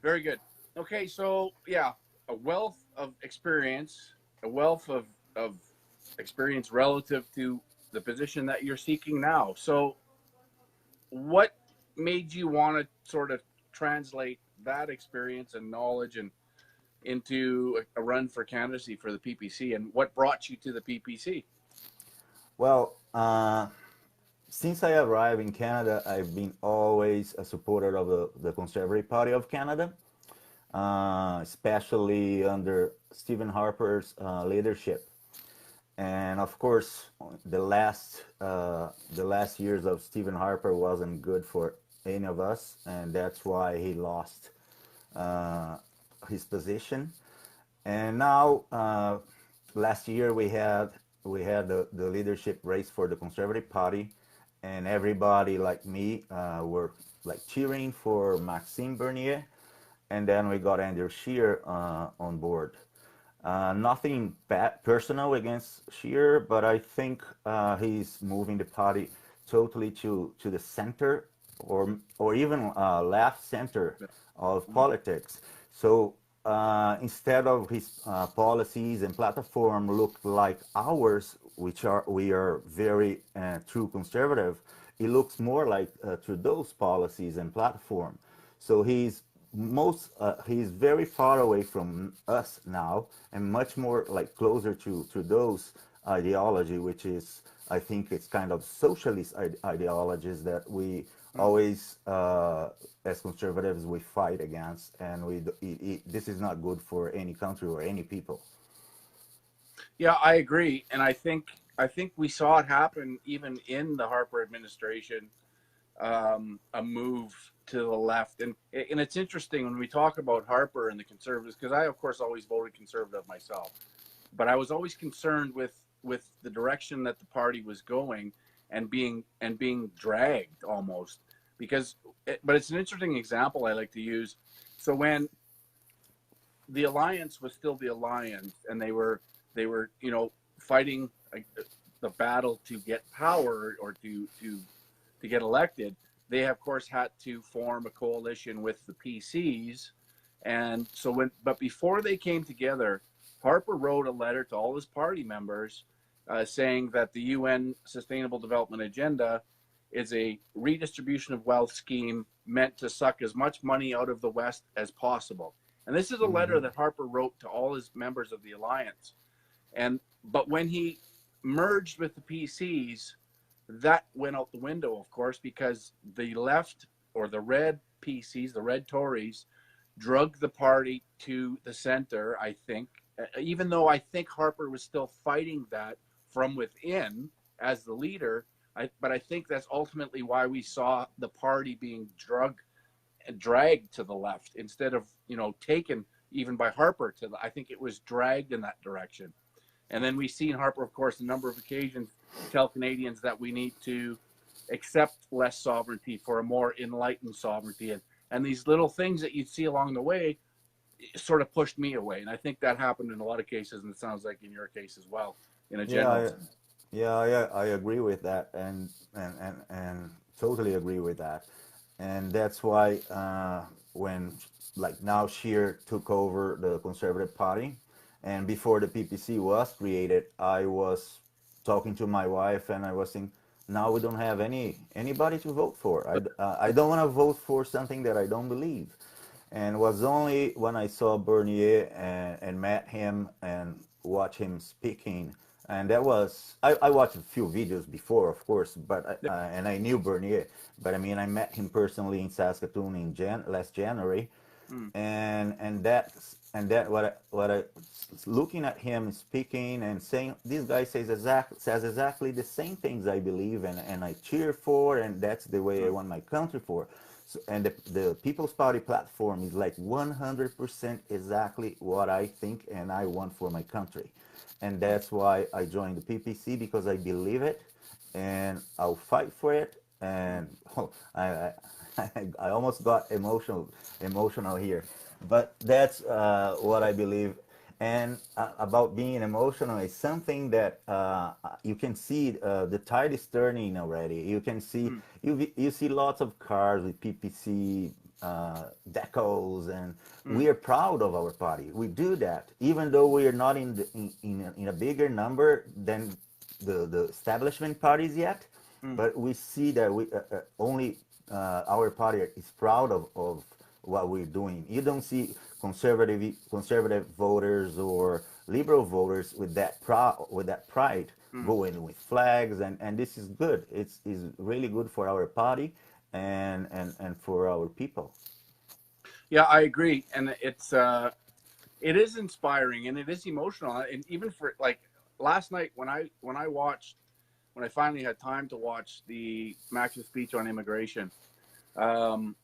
Very good. Okay, so yeah, a wealth of experience, a wealth of experience relative to the position that you're seeking now. So, what made you want to sort of translate that experience and knowledge and into a run for candidacy for the PPC, and what brought you to the PPC? Well, since I arrived in Canada, I've been always a supporter of the Conservative Party of Canada, especially under Stephen Harper's leadership. And of course, the last years of Stephen Harper wasn't good for any of us, and that's why he lost uh, his position. And now, last year we had the leadership race for the Conservative Party, and everybody like me were like cheering for Maxime Bernier, and then we got Andrew Scheer on board. Nothing bad personal against Scheer, but I think he's moving the party totally to the center, or even left center of politics. So instead of his policies and platform look like ours, which are we are very true conservative, it looks more like Trudeau's policies and platform. So he's very far away from us now, and much more like closer to those ideology, which is, I think it's kind of socialist ideologies that we always as conservatives we fight against, and this is not good for any country or any people. Yeah, I agree, and I think we saw it happen even in the Harper administration, a move to the left, and it's interesting when we talk about Harper and the conservatives, because I of course always voted conservative myself, but I was always concerned with the direction that the party was going and being dragged almost because but it's an interesting example I like to use. So when the alliance was still the alliance and they were fighting the battle to get power or to get elected, they of course had to form a coalition with the PCs. And so but before they came together, Harper wrote a letter to all his party members saying that the UN Sustainable Development Agenda is a redistribution of wealth scheme meant to suck as much money out of the West as possible. And this is a letter Hmm. that Harper wrote to all his members of the alliance. And but when he merged with the PCs, that went out the window, of course, because the left or the red PCs, the red Tories, drug the party to the center, I think, even though I think Harper was still fighting that from within as the leader. But I think that's ultimately why we saw the party being dragged to the left instead of taken even by Harper to the. I think it was dragged in that direction. And then we've seen Harper, of course, a number of occasions tell Canadians that we need to accept less sovereignty for a more enlightened sovereignty. And these little things that you'd see along the way sort of pushed me away. And I think that happened in a lot of cases, and it sounds like in your case as well, in a Yeah, general sense. I agree with that, and totally agree with that, and that's why when like now Scheer took over the Conservative Party, and before the PPC was created, I was talking to my wife, and I was saying, now we don't have anybody to vote for. I don't want to vote for something that I don't believe, and it was only when I saw Bernier and met him and watched him speaking, and that was I watched a few videos before, of course, but and I knew Bernier, but I mean I met him personally in Saskatoon in last January, Mm. and that what I looking at him speaking and saying, this guy says exactly the same things I believe and I cheer for, and that's the way I Mm. want my country for. So, and the People's Party platform is like 100% exactly what I think and I want for my country, and that's why I joined the PPC, because I believe it, and I'll fight for it. And oh, I almost got emotional here, but that's what I believe. And about being emotional is something that you can see the tide is turning already. You can see Mm. you see lots of cars with PPC decos, and Mm. we are proud of our party. We do that, even though we are not in a bigger number than the establishment parties yet. Mm. But we see that we only our party is proud of what we're doing. You don't see conservative voters or liberal voters with that pride Mm. going with flags, and this is good. It's is really good for our party and for our people. Yeah, I agree, and it is inspiring and it is emotional, and even for like last night when I watched when I finally had time to watch the Max's speech on immigration, um,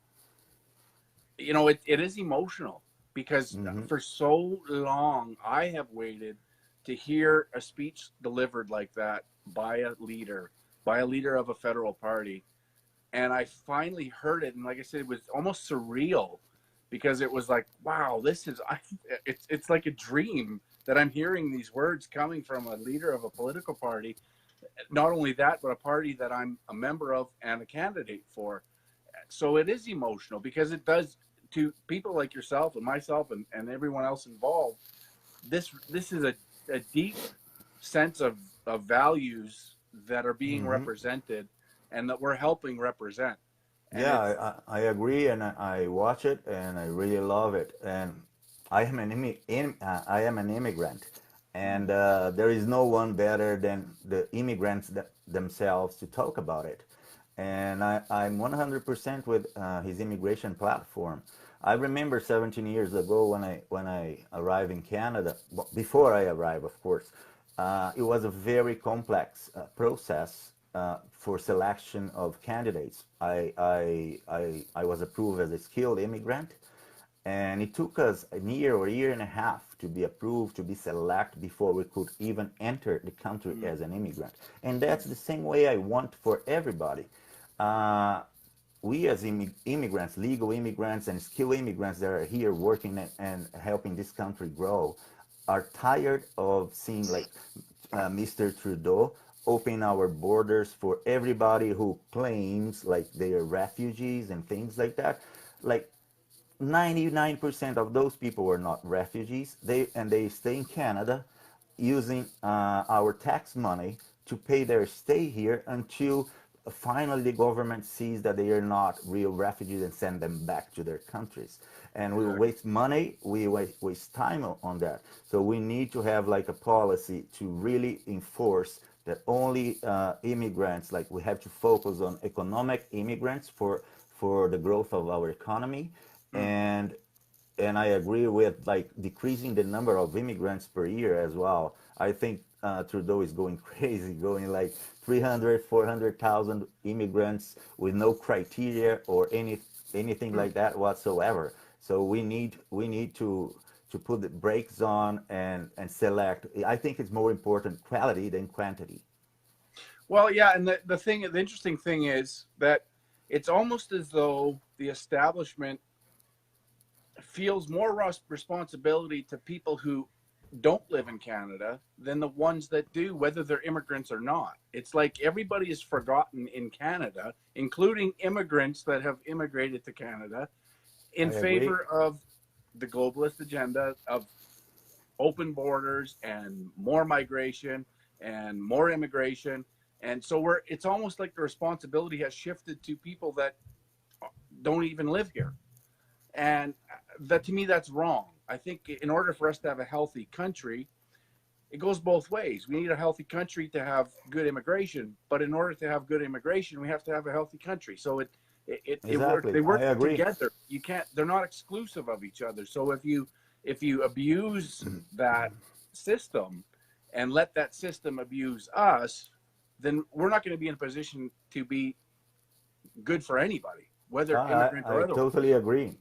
it is emotional because Hmm. for so long I have waited to hear a speech delivered like that by a leader of a federal party, and I finally heard it, and like I said, it was almost surreal because it was like, wow, it's like a dream that I'm hearing these words coming from a leader of a political party. Not only that, but a party that I'm a member of and a candidate for. So it is emotional because it does to people like yourself and myself and everyone else involved. This is a deep sense of values that are being Hmm. represented and that we're helping represent. And Yeah, it's I agree, and I watch it, and I really love it. And I am an immigrant, and there is no one better than the immigrants themselves to talk about it. And I'm 100% with his immigration platform. I remember 17 years ago when I arrived in Canada. Before I arrived, of course, it was a very complex process for selection of candidates. I was approved as a skilled immigrant, and it took us a year or a year and a half to be approved, to be selected before we could even enter the country mm, as an immigrant. And that's the same way I want for everybody. Uh, we as immigrants, legal immigrants and skilled immigrants that are here working and helping this country grow, are tired of seeing like Mr. Trudeau open our borders for everybody who claims like they are refugees and things like that. Like 99% of those people were not refugees. They stay in Canada using our tax money to pay their stay here until finally the government sees that they are not real refugees and send them back to their countries. And we exactly. waste money, we waste time on that. So we need to have like a policy to really enforce that only immigrants, like we have to focus on economic immigrants for the growth of our economy, Mm. and I agree with like decreasing the number of immigrants per year as well. I think Trudeau is going crazy, going like 300, 400,000 immigrants with no criteria or anything Mm. like that whatsoever. So we need to put the brakes on and select. I think it's more important quality than quantity. Well, yeah, and the interesting thing is that it's almost as though the establishment feels more responsibility to people who don't live in Canada than the ones that do, whether they're immigrants or not. It's like everybody is forgotten in Canada, including immigrants that have immigrated to Canada, in I agree. favor of the globalist agenda of open borders and more migration and more immigration. And so it's almost like the responsibility has shifted to people that don't even live here. And that to me, that's wrong. I think in order for us to have a healthy country, it goes both ways. We need a healthy country to have good immigration, but in order to have good immigration, we have to have a healthy country. So they Exactly. I work agree. together. You can't. They're not exclusive of each other. So if you abuse that system and let that system abuse us, then we're not going to be in a position to be good for anybody, whether immigrant I or totally otherwise. agree.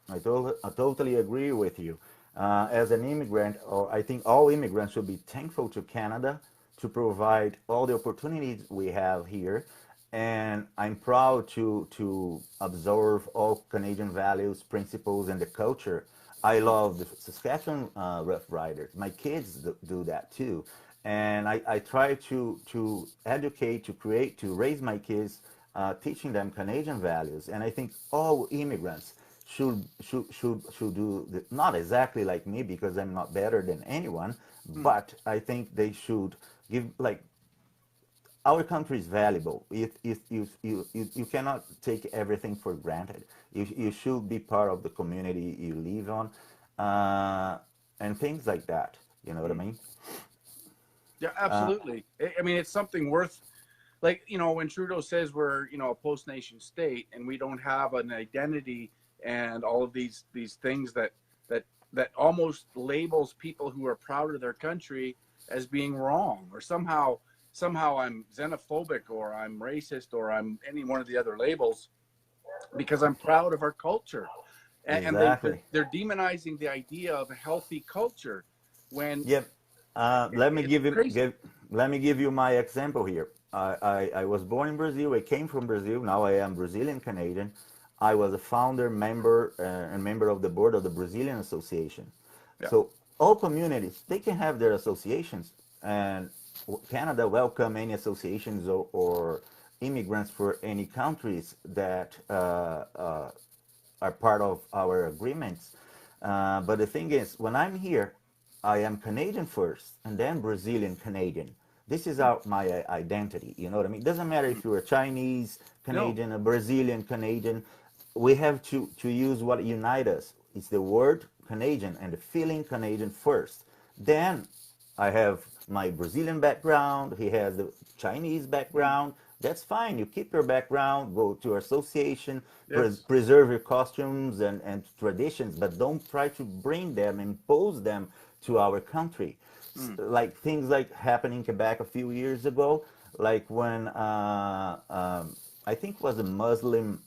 I totally agree with you. As an immigrant, or I think all immigrants should be thankful to Canada to provide all the opportunities we have here. And I'm proud to observe all Canadian values, principles, and the culture. I love the Saskatchewan Rough Riders. My kids do that too. And I try to educate, to create, to raise my kids, teaching them Canadian values. And I think all immigrants, should do not exactly like me because I'm not better than anyone, Mm. but I think they should give like our country is valuable. You cannot take everything for granted. You should be part of the community you live on, and things like that. You know what I Mm. mean? Yeah, Uh, absolutely. I mean, it's something worth, like, when Trudeau says we're, a post nation state and we don't have an identity and all of these things that that almost labels people who are proud of their country as being wrong, or somehow I'm xenophobic or I'm racist or I'm any one of the other labels because I'm proud of our culture. And exactly. they're demonizing the idea of a healthy culture when Yep. Let me it's give you crazy. give let me give you my example here. I was born in Brazil. I came from Brazil. Now I am Brazilian Canadian. I was a founder member and member of the board of the Brazilian Association. Yeah. So all communities they can have their associations, and Canada welcome any associations or immigrants for any countries that are part of our agreements. But the thing is, when I'm here, I am Canadian first, and then Brazilian Canadian. This is my identity. You know what I mean? It doesn't matter if you're a Chinese No. Canadian, a Brazilian Canadian. We have to use what unites us. It's the word Canadian and the feeling Canadian first. Then I have my Brazilian background. He has the Chinese Mm. background. That's fine. You keep your background, go to your association, Yes. preserve your costumes and traditions, but don't try to bring them, impose them to our country. Mm. Like things like happened in Quebec a few years ago, like when I think it was a Muslim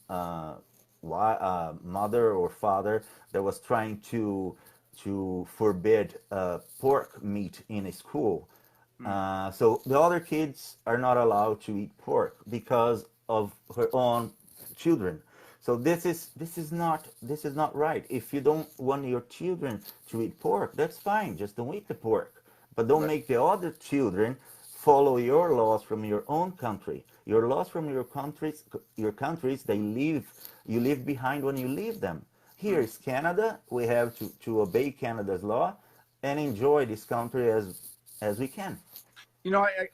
mother or father that was trying to forbid pork meat in a school. Mm. So the other kids are not allowed to eat pork because of her own children. So this is not right. If you don't want your children to eat pork, that's fine. Just don't eat the pork, but don't Right. make the other children follow your laws from your own country. Your laws from your countries, you leave behind when you leave them. Here Mm. is Canada. We have to obey Canada's law and enjoy this country as we can.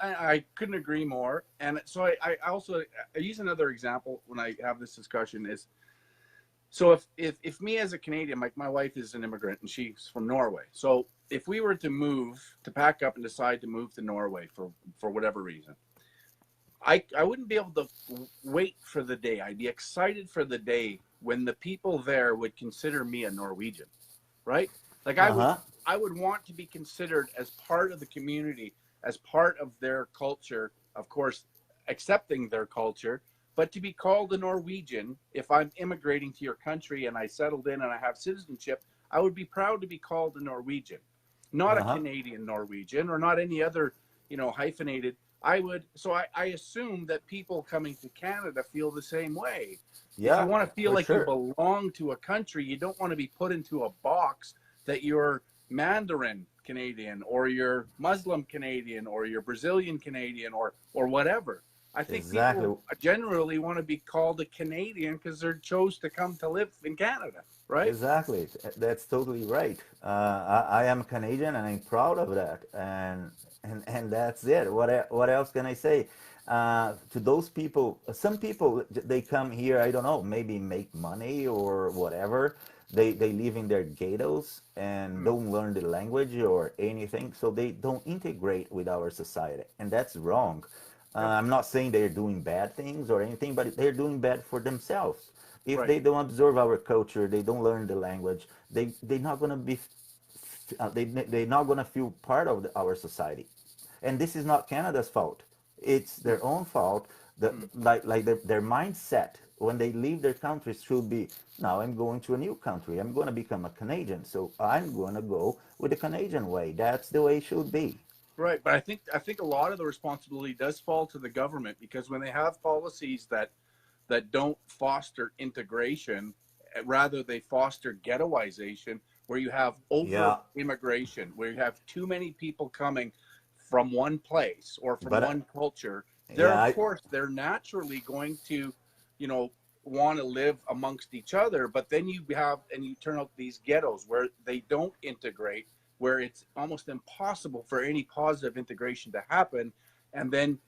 I couldn't agree more. And so I also I use another example when I have this discussion is, so if me as a Canadian, like my wife is an immigrant and she's from Norway. So if we were to move, to pack up and decide to move to Norway for whatever reason, I wouldn't be able to wait for the day. I'd be excited for the day when the people there would consider me a Norwegian, right? Like Uh huh. I would want to be considered as part of the community, as part of their culture, of course, accepting their culture, but to be called a Norwegian, if I'm immigrating to your country and I settled in and I have citizenship, I would be proud to be called a Norwegian, not a Uh huh. Canadian Norwegian or not any other, hyphenated. I assume that people coming to Canada feel the same way. If you Yeah, want to feel for like you sure. belong to a country, you don't want to be put into a box that you're Mandarin Canadian or you're Muslim Canadian or you're Brazilian Canadian or whatever. I think Exactly. people generally want to be called a Canadian because they chose to come to live in Canada, right? Exactly. That's totally right. I am Canadian and I'm proud of that. And that's it. What else can I say? To those people, some people they come here. I don't know, maybe make money or whatever. They live in their ghettos and Mm. don't learn the language or anything, so they don't integrate with our society, and that's wrong. Yep. I'm not saying they're doing bad things or anything, but they're doing bad for themselves. If Right. they don't observe our culture, they don't learn the language, they're not gonna they're not gonna feel part of our society. And this is not Canada's fault. It's their own fault. Mm. Like their mindset when they leave their countries should be, now I'm going to a new country. I'm going to become a Canadian, so I'm going to go with the Canadian way. That's the way it should be. Right, but I think a lot of the responsibility does fall to the government because when they have policies that don't foster integration, rather they foster ghettoization, where you have over Yeah, immigration, where you have too many people coming from one place or from but one culture. They're yeah, of course they're naturally going to, you know, want to live amongst each other, but then you have and you turn out these ghettos where they don't integrate, where it's almost impossible for any positive integration to happen, and then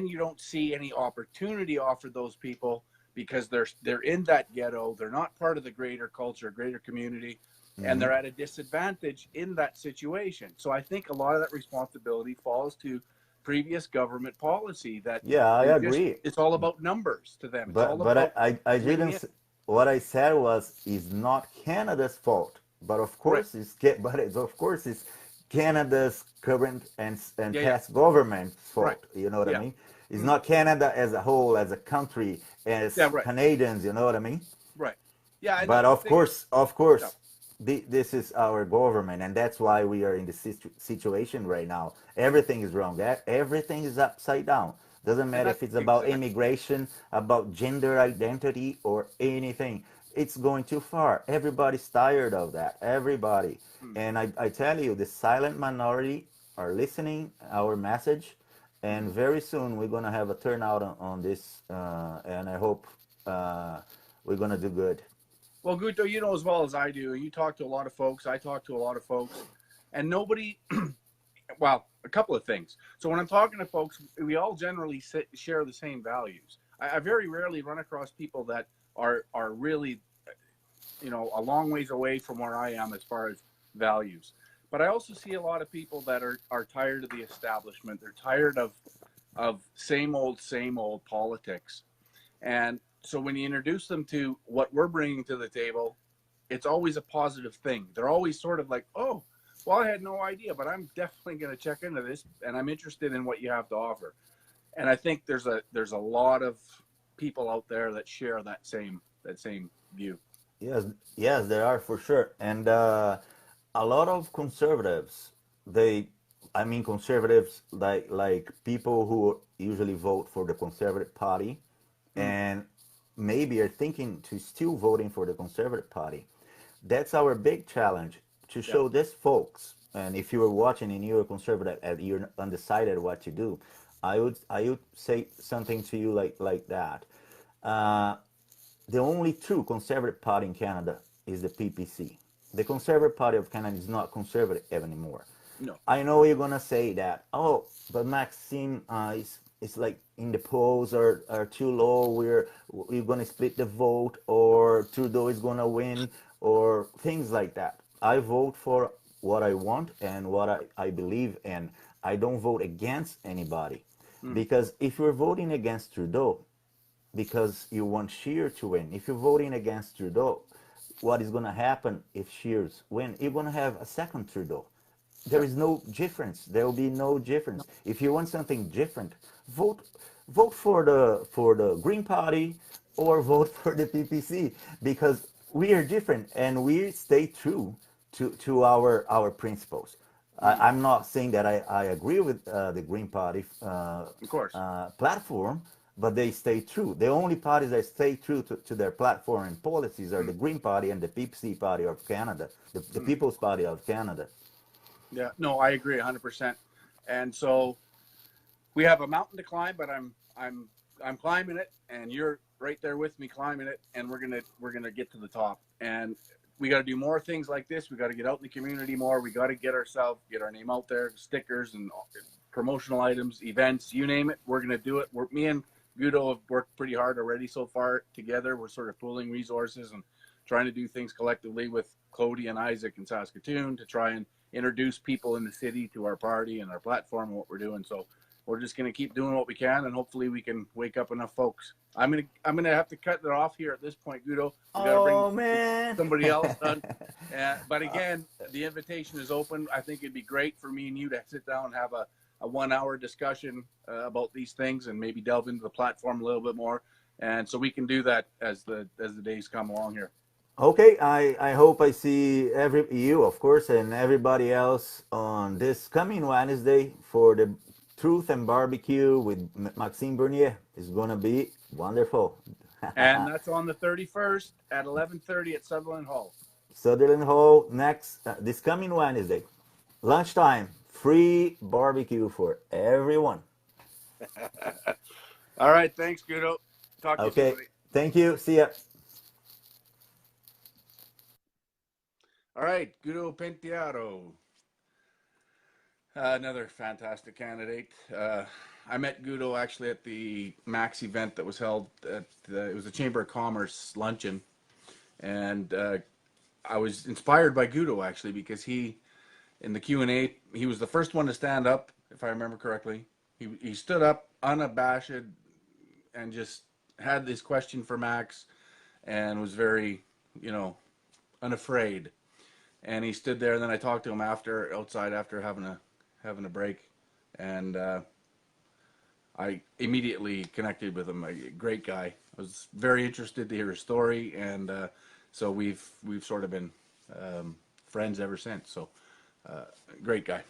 you don't see any opportunity offered those people because they're in that ghetto, they're not part of the greater culture, greater community, and Hmm. they're at a disadvantage in that situation. So I think a lot of that responsibility falls to previous government policy that Yeah, I they just agree. it's all about numbers to them. It's all But about I bringing didn't. in. What I said was is not Canada's fault, but of Right. course but it's of course it's Canada's current and Yeah, yeah. past government's Right. fault. You know what I Yeah. mean? It's Mm. not Canada as a whole, as a country, Yeah, as right. Canadians. You know what I mean? Right. Yeah, and But that's the thing. of Yeah. course, this is our government, and that's why we are in this situation right now. Everything is wrong. Everything is upside down. Doesn't And matter that's if it's about exactly. immigration, about gender identity, or anything. It's going too far. Everybody's tired of that. Everybody. Mm. And I tell you, the silent minority are listening our message, and Mm-hmm. very soon we're gonna have a turnout on this, and I hope we're gonna do good. Well, Guto, you know as well as I do, and you talk to a lot of folks. I talk to a lot of folks, and nobody. Well, a couple of things. So when I'm talking to folks, we all generally share the same values. I very rarely run across people that are really, a long ways away from where I am as far as values. But I also see a lot of people that are tired of the establishment. They're tired of same old politics. And so when you introduce them to what we're bringing to the table, it's always a positive thing. They're always sort of like, oh, well, I had no idea, but I'm definitely going to check into this, and I'm interested in what you have to offer. And I think there's a lot of people out there that share that same view. Yes, yes, there are for sure, and a lot of conservatives. They, I mean, conservatives like people who usually vote for the Conservative Party, Mm, and maybe are thinking to still voting for the Conservative Party. That's our big challenge to yeah. show this folks. And if you are watching and you're a conservative and you're undecided what to do, I would say something to you like that. Uh, the only true conservative party in Canada is the PPC. The Conservative Party of Canada is not conservative anymore. No. I know you're gonna say that. Oh, but Maxime, it's like in the polls are too low. We're gonna split the vote, or Trudeau is gonna win, or things like that. I vote for what I want and what I believe in. I don't vote against anybody, Mm, because if you're voting against Trudeau, because you want Scheer to win. If you're voting against Trudeau, what is going to happen if Scheer's win? You're going to have a second Trudeau. There yeah. is no difference. There will be no difference. No. If you want something different, vote vote for the Green Party or vote for the PPC, because we are different and we stay true to our principles. Mm, I'm not saying that I agree with the Green Party of course. platform, but they stay true. The only parties that stay true to their platform and policies are Mm, the Green Party and the PPC Party of Canada, the mm. People's Party of Canada. Yeah. No, I agree 100%. And so we have a mountain to climb, but I'm climbing it, and you're right there with me climbing it, and we're gonna get to the top. And we got to do more things like this. We got to get out in the community more. We got to get our name out there, stickers and promotional items, events, you name it. We're gonna do it. Me and Guto have worked pretty hard already so far together. We're sort of pooling resources and trying to do things collectively with Cody and Isaac in Saskatoon to try and introduce people in the city to our party and our platform and what we're doing. So we're just going to keep doing what we can, and hopefully we can wake up enough folks. I'm gonna have to cut it off here at this point, Guto. We got to bring Oh man! somebody else on. But again, the invitation is open. I think it'd be great for me and you to sit down and have a 1 hour discussion about these things and maybe delve into the platform a little bit more. And so we can do that as the days come along here. Okay, I hope I see you, of course, and everybody else on this coming Wednesday for the Truth and Barbecue with Maxime Bernier. It's gonna be wonderful. And that's on the 31st at 11:30 at Sutherland Hall. Sutherland Hall next this coming Wednesday, lunchtime, free barbecue for everyone. All right, thanks, Guto. Talk to you soon, Okay, buddy. Thank you. See ya. All right, Guto Penteado, another fantastic candidate. I met Guto actually at the Max event that was held at it was a Chamber of Commerce luncheon, and I was inspired by Guto actually because he in the Q&A he was the first one to stand up, if I remember correctly. He stood up unabashed and just had this question for Max and was very, you know, unafraid. And he stood there, and then I talked to him after outside after having a break, and I immediately connected with him. A great guy. I was very interested to hear his story, and so we've sort of been friends ever since. So great guy.